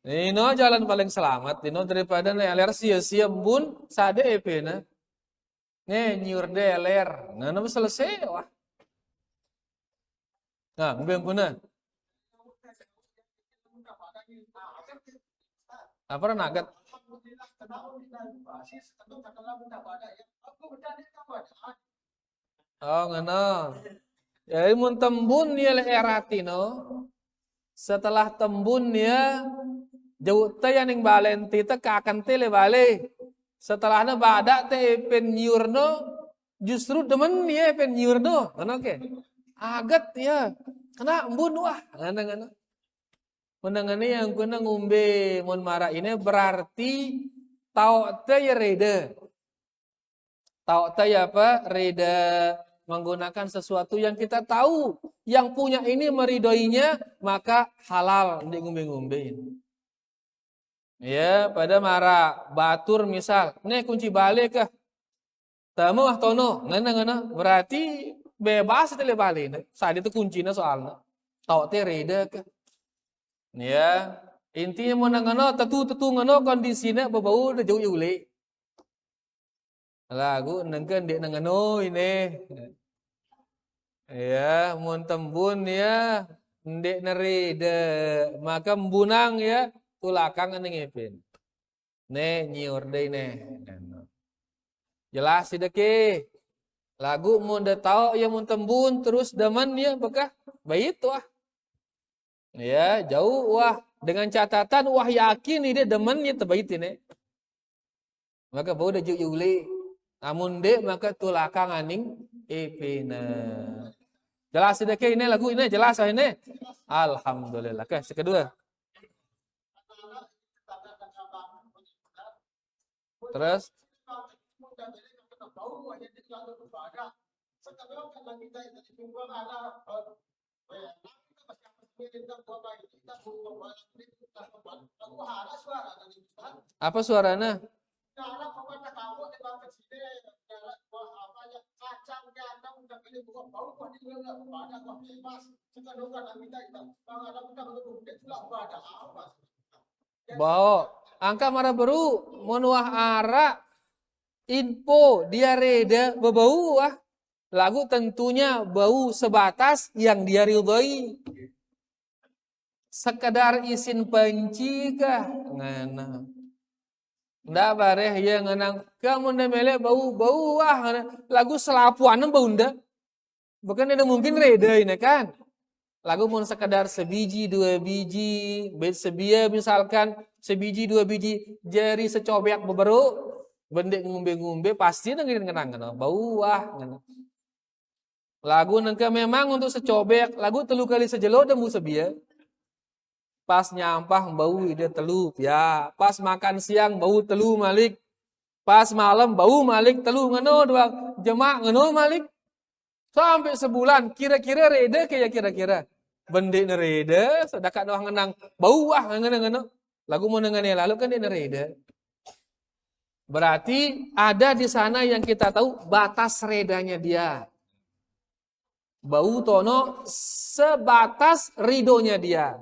Ini jalan paling selamat. Ini daripada eler sia-sia embun sade epena. Nyur deler. Nah, nama selesai wah. Nah, mbeng kuna. Apa nagat? Oh, ngono. Ya, mun tembun ya erati no. Setelah tembun ya jauh teh yang balenti teh akan tele bale. Setelahnya badak teh penyurno justru demen ya penyurno. Ngono ke? Agat ya. Kena embun wah. Ngana-ngana. Menangani yang kena ngumbe mon marah ini berarti tau teh ya reda. Tau teh ya apa? Reda menggunakan sesuatu yang kita tahu. Yang punya ini meridoinya maka halal di ngumbe-ngumbein. Ya, pada marah batur misal. Nih kunci balik kah? Tamu ah tono. Ngana-ngana. Berarti bebas teh balik. Saat itu kuncinya soalnya. Tau teh reda kah? Ya, intinya mau nangano tetu ngano kondisinya berbau udah jauh ule. Lagu nengken dek nangano ini. Ya, mau tembun ya, ndek nerede, maka mbunang ya, tulakang ngepin. Ne nyiur deh ne. Jelas sih deke. Lagu mau ndak tahu ya mau tembun terus daman ya bekah baik tuh ah. Ya, jauh wah. Dengan catatan wah yakin ini dia demennya terbaik ini. Maka bau dah yuli. Namun dek maka tulakang aning epina. Jelas tidak ke ini lagu ini jelas ini. Alhamdulillah. Oke, kedua. Terus apa suaranya? Bau angka marah baru menuah ara info dia reda bebau ah lagu tentunya bau sebatas yang dia ridhoi sekedar izin penci kah ngana ndak bareh ya ngenang kamu ndak melek bau ah lagu selapuan bau ndak bukan ada mungkin reda ini kan lagu mau sekedar sebiji dua biji bed sebia misalkan sebiji dua biji jari secobek beberuk bendek ngumbe-ngumbe pasti dengerin kenang bau ah lagu nengke memang untuk secobek lagu telu kali sejelo demu sebia pas nyampah bau ide telu ya pas makan siang bau telu malik pas malam bau malik telu ngono dua jemak ngono malik sampai sebulan kira-kira reda kayak kira-kira bendek nereda sedangkan doang ngenang bau ah ngono lagu mau nengane lalu kan dia nereda. Berarti ada di sana yang kita tahu batas redanya dia. Bau tono sebatas ridonya dia.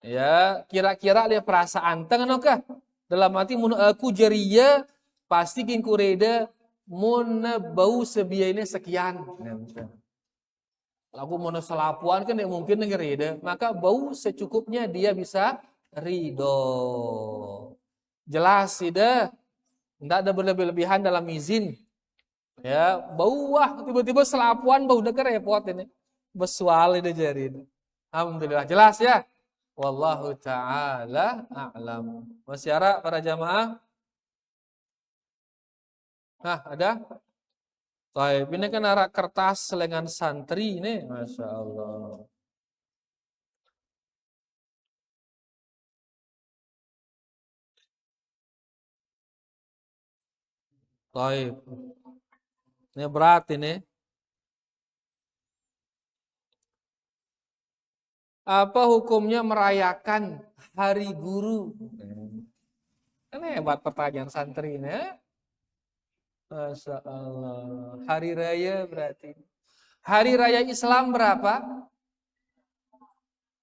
Ya, kira-kira dia perasaan tengenokah? Dalam hati mun aku jeria pasti kinku reda mun bau sebia ini sekian. Lagu mun selapuan kan ya mungkin reda, maka bau secukupnya dia bisa ridho. Jelas tidak? Tidak ada berlebih-lebihan dalam izin. Ya, bau wah tiba-tiba selapuan bau udah repot ini. Besual ini jari. Alhamdulillah jelas ya. Wallahu taala a'lam. Masih ada para jamaah? Nah, ada? Baik, ini kan arah kertas selengan santri ini, Masya Allah. Baik. Ini berat ini. Apa hukumnya merayakan hari guru? Kan hebat pertanyaan santri ini. Ya? Masya Allah. Hari raya berarti. Hari raya Islam berapa?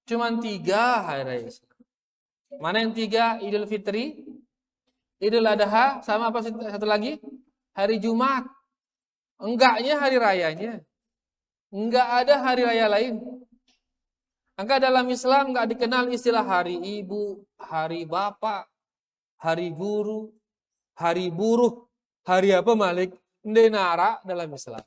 Cuman 3 hari raya Islam. Mana yang 3? Idul Fitri, Idul Adha, sama apa satu lagi? Hari Jumat. Enggaknya hari rayanya. Enggak ada hari raya lain. Maka dalam Islam enggak dikenal istilah hari ibu, hari bapak, hari guru, hari buruh, hari apa Malik? Ndenara dalam Islam.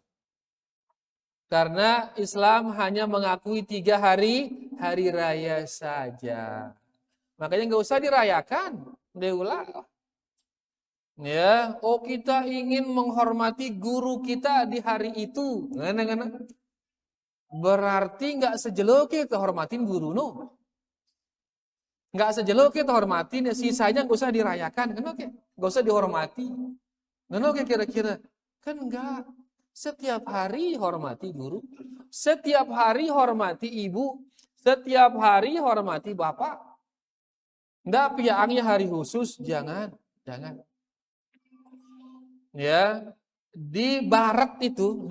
Karena Islam hanya mengakui 3 hari raya saja. Makanya nggak usah dirayakan. Deulah. Ya, oh kita ingin menghormati guru kita di hari itu. Ngana. Berarti nggak sejelok kita hormatin guru no. Nggak sejelok kita hormatin, ya sisanya nggak usah dirayakan. Kan oke? Nggak usah dihormati. Kan oke kira-kira? Kan enggak. Setiap hari hormati guru. Setiap hari hormati ibu. Setiap hari hormati bapak. Enggak piaangnya hari khusus, jangan. Ya, di barat itu,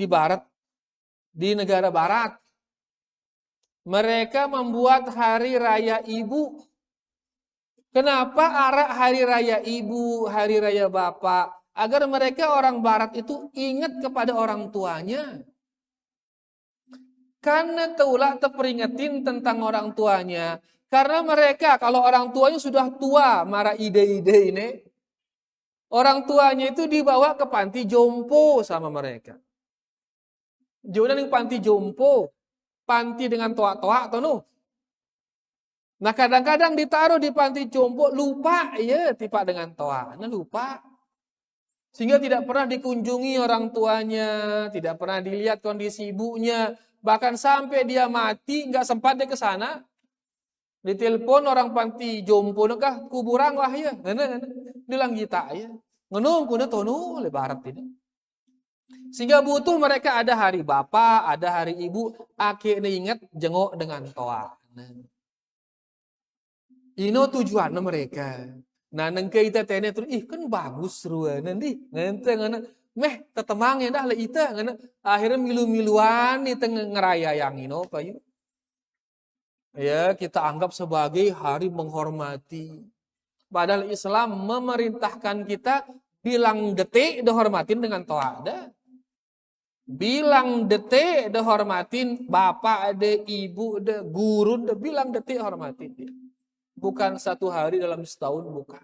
di negara barat, mereka membuat hari raya ibu. Kenapa arah hari raya ibu, hari raya bapak? Agar mereka orang barat itu ingat kepada orang tuanya. Karena teulah teperingetin tentang orang tuanya. Karena mereka kalau orang tuanya sudah tua, marah ide-ide ini, orang tuanya itu dibawa ke panti jompo sama mereka. Jangan yang panti jompo, panti dengan toa-toa atau no. Nah kadang-kadang ditaruh di panti jompo lupa ya tiba dengan toa, nah lupa. Sehingga tidak pernah dikunjungi orang tuanya, tidak pernah dilihat kondisi ibunya, bahkan sampai dia mati nggak sempat dia ke sana. Ditelepon orang panti jompo nekah kuburan lah ya, bilang kita ya, ngenung kuna tonu lebarat ini. Sehingga butuh mereka ada hari bapak, ada hari ibu, akhirnya ingat jenguk dengan toa. Ini tujuan mereka. Nah, nengke ita tene terus kan bagus ruan nanti. Ngente ngana meh tetemang ya dah le ita ngana akhirnya milu-miluan ita ngeraya yang ino payu. Ya, kita anggap sebagai hari menghormati. Padahal Islam memerintahkan kita bilang detik dihormatin dengan toa. Bilang detik dihormatin bapak ada, ibu ada, guru ada, bilang detik hormatin dia. Bukan 1 hari dalam setahun, bukan.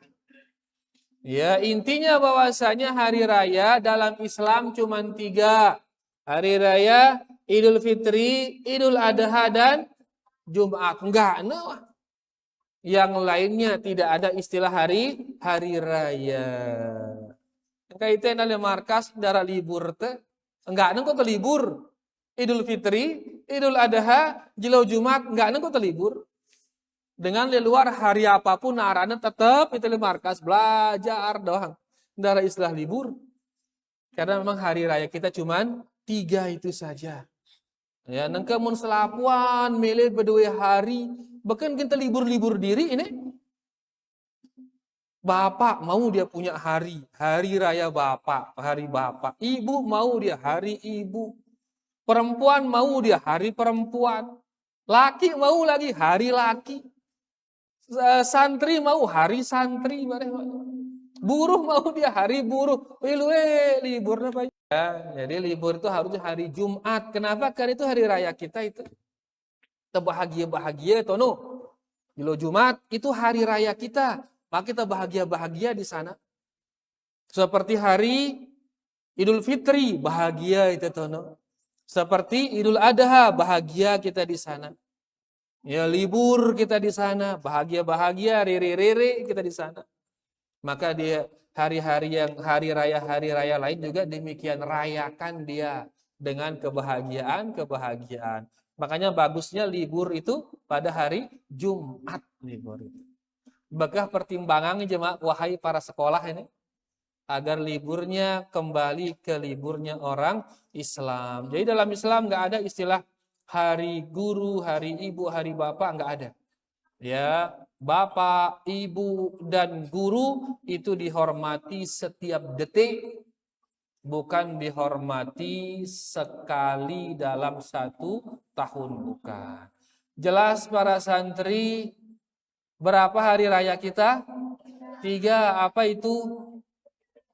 Ya, intinya bahwasanya hari raya dalam Islam cuma 3. Hari raya Idul Fitri, Idul Adha dan Jumat. Enggak, no. Yang lainnya tidak ada istilah hari raya. Kaitan dalam markas darah libur teh. Enggak, kok libur. Idul Fitri, Idul Adha, Jilau Jumat, enggak kok libur. Dengan di luar hari apapun arana tetap itu markas belajar doang. Tidak ada istilah libur. Karena memang hari raya kita cuman 3 itu saja. Ya, nengke mun selapuan milih berdua hari, bahkan kita libur-libur diri ini. Bapak mau dia punya hari raya bapak, hari bapak. Ibu mau dia hari ibu. Perempuan mau dia hari perempuan. Laki mau lagi hari laki. Santri mau hari santri, buruh mau dia hari buruh, libur apa ya? Jadi libur itu harusnya hari Jumat. Kenapa? Karena itu hari raya kita itu. Terbahagia itu no. Jilo Jumat itu hari raya kita, maka kita bahagia di sana. Seperti hari Idul Fitri bahagia itu no. Seperti Idul Adha bahagia kita di sana. Ya libur kita di sana, bahagia, riri kita di sana. Maka dia hari-hari yang hari raya lain juga demikian, rayakan dia dengan kebahagiaan. Makanya bagusnya libur itu pada hari Jumat libur itu. Bakah pertimbangan jemaah wahai para sekolah ini agar liburnya kembali ke liburnya orang Islam. Jadi dalam Islam nggak ada istilah hari guru, hari ibu, hari bapak, enggak ada. Ya, Bapak, ibu, dan guru itu dihormati setiap detik, bukan dihormati sekali dalam 1 tahun, bukan. Jelas para santri, berapa hari raya kita? 3, apa itu?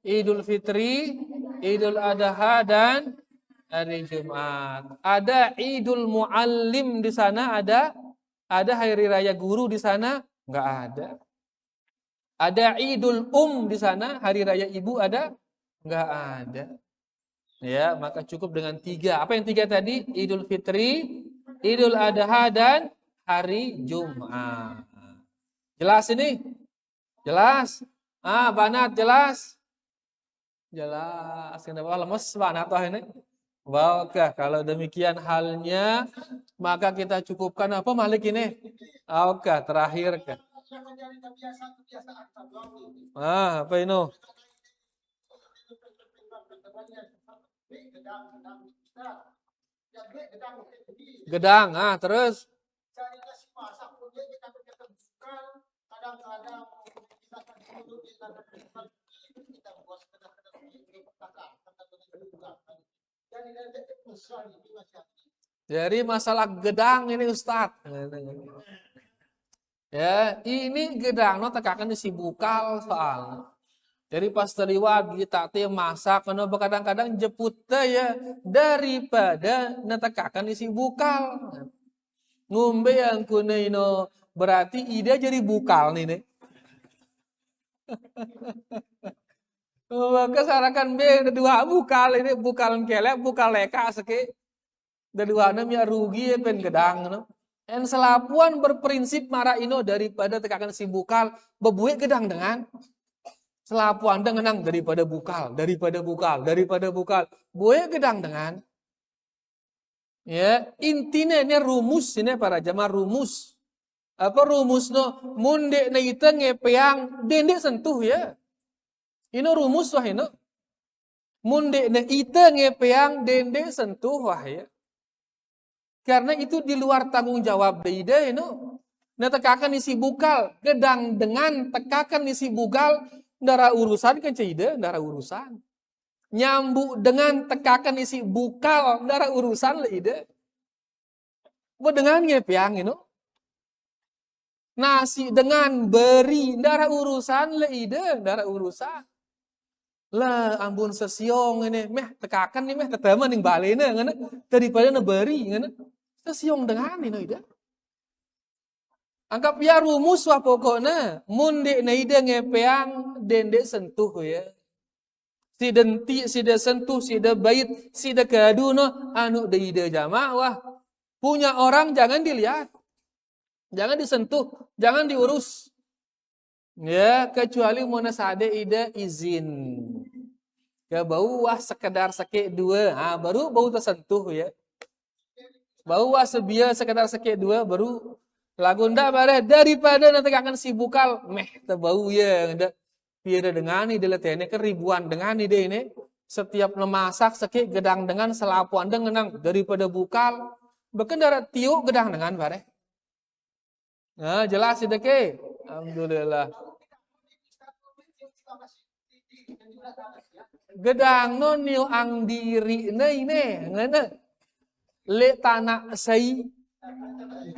Idul Fitri, Idul Adha, dan hari Jumat. Ada Idul Muallim di sana, ada hari raya guru di sana? Enggak ada. Ada Idul di sana, hari raya ibu ada? Enggak ada. Ya, maka cukup dengan 3. Apa yang 3 tadi? Idul Fitri, Idul Adha, dan hari Jumat. Jelas ini? Jelas? Banat jelas? Jelas. Kenapa lemes banat toh ini? Oke, kalau demikian halnya, maka kita cukupkan apa Malik ini? Oke, terakhir ke. Apa ini? Gedang, terus? Jadi masalah gedang ini Ustadz. Ya, ini gedang no tekakan isi bukal soal. Jadi pas terliwat kita masak, kenapa kadang-kadang jeput ya daripada netekakan isi bukal. Ngombe yang kunaino berarti ide jadi bukal nih. Maka sarakan dua bukal ini bukal kelek, bukal leka seke. Dua ya rugi pen gedang no. En selapuan berprinsip marah ino daripada tekakan si bukal bebuik gedang dengan selapuan dengan daripada bukal. Buik gedang dengan ya intinya ini rumus ini para jamaah rumus. Apa rumus no? Munde na ita ngepeang dende sentuh ya. Ino rumus wah ino. Munde na ita ngepeang dende sentuh wah ya. Karena itu di luar tanggung jawab ide ino. Nah tekakan isi bukal gedang dengan tekakan isi bukal ndara urusan kan ide ndara urusan. Nyambuk dengan tekakan isi bukal ndara urusan le ide. Dengan ngepeang ino. Nasi dengan beri ndara urusan le ide ndara urusan. Lah ampun sesiong ini meh tekakan nih meh ketemu ning balene ngene daripada neberi ngene. Sesiong dengan ini ide. Anggap ya rumus wah pokoknya munde na ide ngepeang dende sentuh ya. Si denti si de sentuh si de bait si de kadu no anu de ide jamaah wah. Punya orang jangan dilihat. Jangan disentuh, jangan diurus. Ya, kecuali monasade ide izin. Ya bau wah sekedar seke dua, baru bau tersentuh ya. Bau wah sebia sekedar seke dua baru lagunda bare daripada nanti akan si bukal meh terbau ya ndak piye dengan ini deletene kan ribuan dengan ide ini setiap memasak seke gedang dengan selapuan dengan daripada bukal bekendara tiuk gedang dengan bare. Nah, jelas itu ke? Alhamdulillah. Gedang no niu ang diri ini ngene. Le tanah sei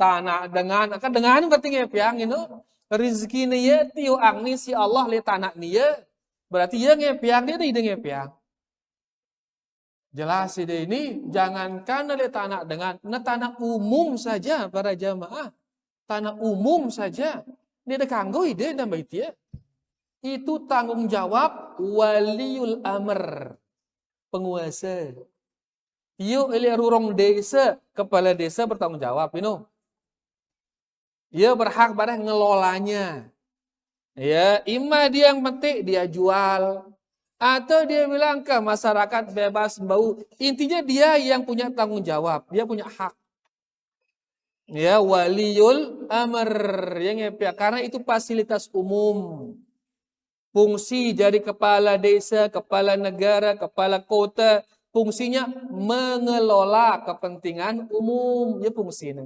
tanah dengan kan dengan berarti ngepiang itu rezeki niye tiu ang ni si Allah le tanah niye berarti ya ngepiang dia ide ngepiang. Jelas ide ini jangankan le tanah dengan tanah umum saja para jamaah. Tanah umum saja. Dia ada kanggo ide dan baitia. Itu tanggung jawab waliul amr. Penguasa. Iyo ele rurong desa, kepala desa bertanggung jawab ino. Ia berhak pada ngelolanya. Ya, ima dia yang petik dia jual atau dia bilang ke masyarakat bebas bau. Intinya dia yang punya tanggung jawab, dia punya hak. Ya, waliul amr yang karena itu fasilitas umum. Fungsi jadi kepala desa, kepala negara, kepala kota, fungsinya mengelola kepentingan umum, ya fungsinya.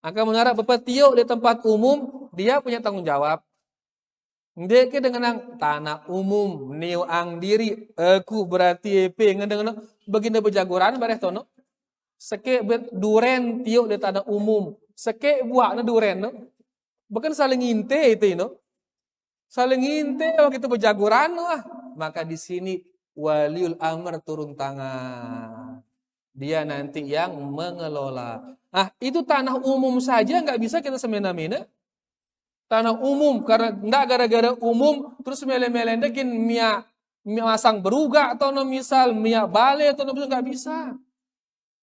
Maka mengarah bapak tiuk di tempat umum, dia punya tanggung jawab. Dia ke dengan tanah umum niu ang diri aku berarti pengen dengan baginda berjagoran bareh tono. Seke duren tiuk di tanah umum. Seke buat na duren no. Bahkan saling nginte itu no. Saling nginte waktu itu berjagoran no. Maka di sini waliul amr turun tangan. Dia nanti yang mengelola. Itu tanah umum saja nggak bisa kita semena-mena. Tanah umum karena enggak gara-gara umum terus mele-melendekin mia masang beruga atau misal mia bale atau nggak bisa.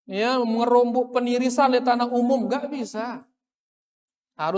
Ya, ngerombok penirisan di tanah umum nggak bisa.